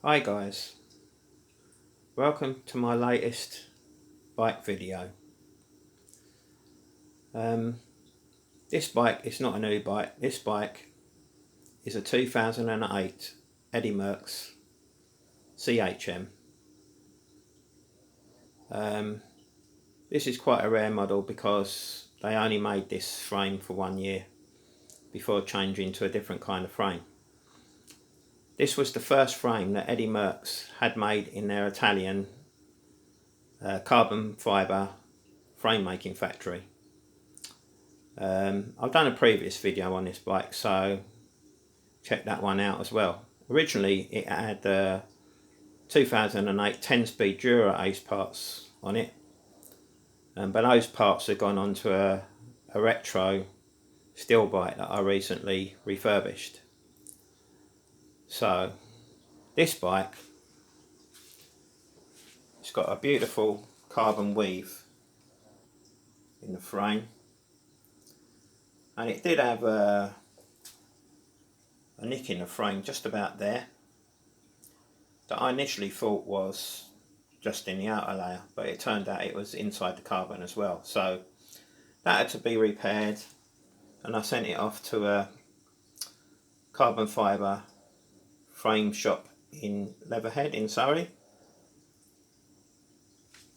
Hi guys, welcome to my latest bike video. This bike is not a new bike. This bike is a 2008 Eddy Merckx CHM. This is quite a rare model because they only made this frame for 1 year before changing to a different kind of frame. This was the first frame that Eddy Merckx had made in their Italian carbon fibre frame making factory. I've done a previous video on this bike, so check that one out as well. Originally it had 2008 10-speed Dura Ace parts on it, but those parts have gone on to a retro steel bike that I recently refurbished. So this bike, it's got a beautiful carbon weave in the frame, and it did have a nick in the frame just about there that I initially thought was just in the outer layer, but it turned out it was inside the carbon as well. So that had to be repaired, and I sent it off to a carbon fibre frame shop in Leatherhead in Surrey.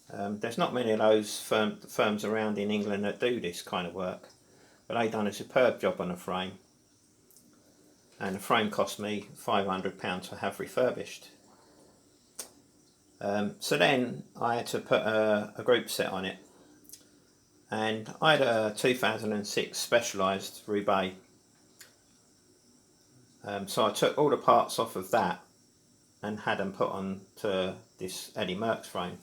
There's not many of those firms around in England that do this kind of work, but they done a superb job on the frame, and the frame cost me £500 to have refurbished. So then I had to put a group set on it, and I had a 2006 Specialized Roubaix. So I took all the parts off of that and had them put on to this Eddy Merckx frame.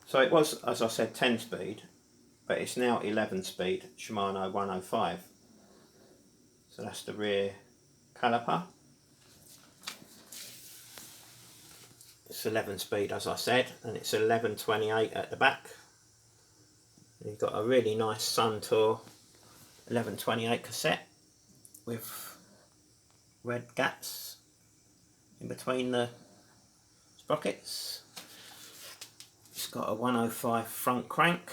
So it was, as I said, 10 speed, but it's now 11 speed Shimano 105. So that's the rear caliper. It's 11 speed, as I said, and it's 1128 at the back. And you've got a really nice Sun Tour 1128 cassette with red gaps in between the sprockets. It's got a 105 front crank.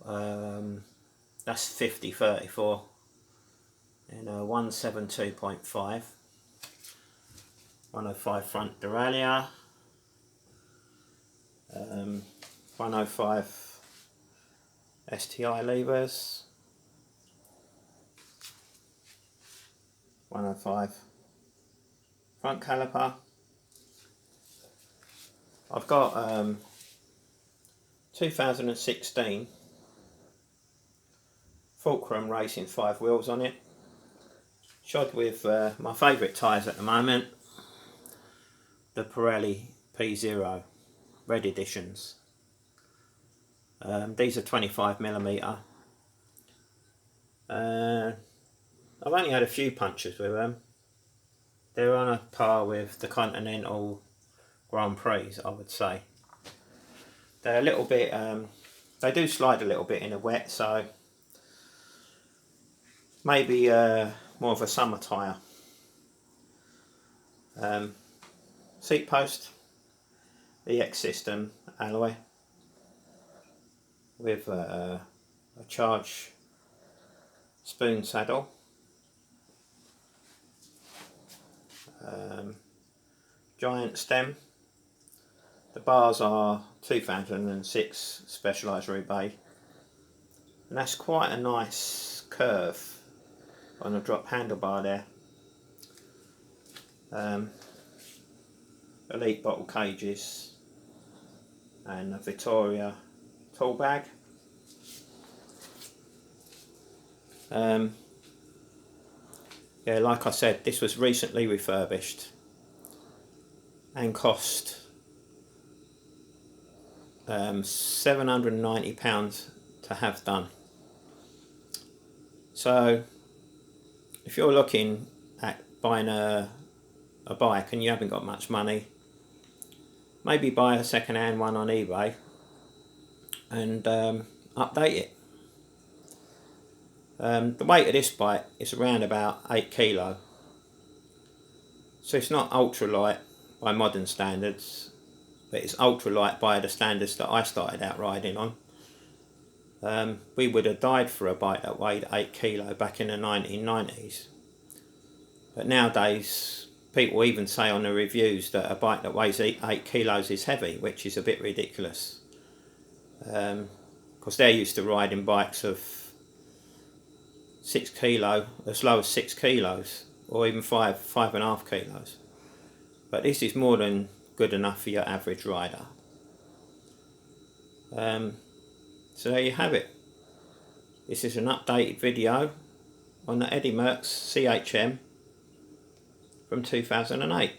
That's 50-34 and a 172.5. 105 front derailleur. 105 STI levers. 105 front caliper. I've got 2016 Fulcrum Racing 5 wheels on it, shod with my favourite tyres at the moment, the Pirelli P0 Red Editions. These are 25mm. I've only had a few punches with them. They're on a par with the Continental Grand Prix, I would say. They're a little bit, they do slide a little bit in the wet, so maybe more of a summer tyre. Seat post, EX system alloy with a charge spoon saddle. Giant stem. The bars are 2006 Specialized Roubaix, and that's quite a nice curve on the drop handlebar there. Elite bottle cages and a Vittoria tool bag. Yeah, like I said, this was recently refurbished and cost £790 to have done. So if you're looking at buying a bike and you haven't got much money, maybe buy a second-hand one on eBay and update it. The weight of this bike is around about 8 kilo, So it's not ultralight by modern standards, but it's ultralight by the standards that I started out riding on. We would have died for a bike that weighed 8 kilo back in the 1990s. But nowadays, people even say on the reviews that a bike that weighs 8 kilos is heavy, which is a bit ridiculous. Because they're used to riding bikes of 6 kilo, as low as 6 kilos, or even 5.5 kilos. But this is more than good enough for your average rider. So there you have it. This is an updated video on the Eddy Merckx CHM from 2008.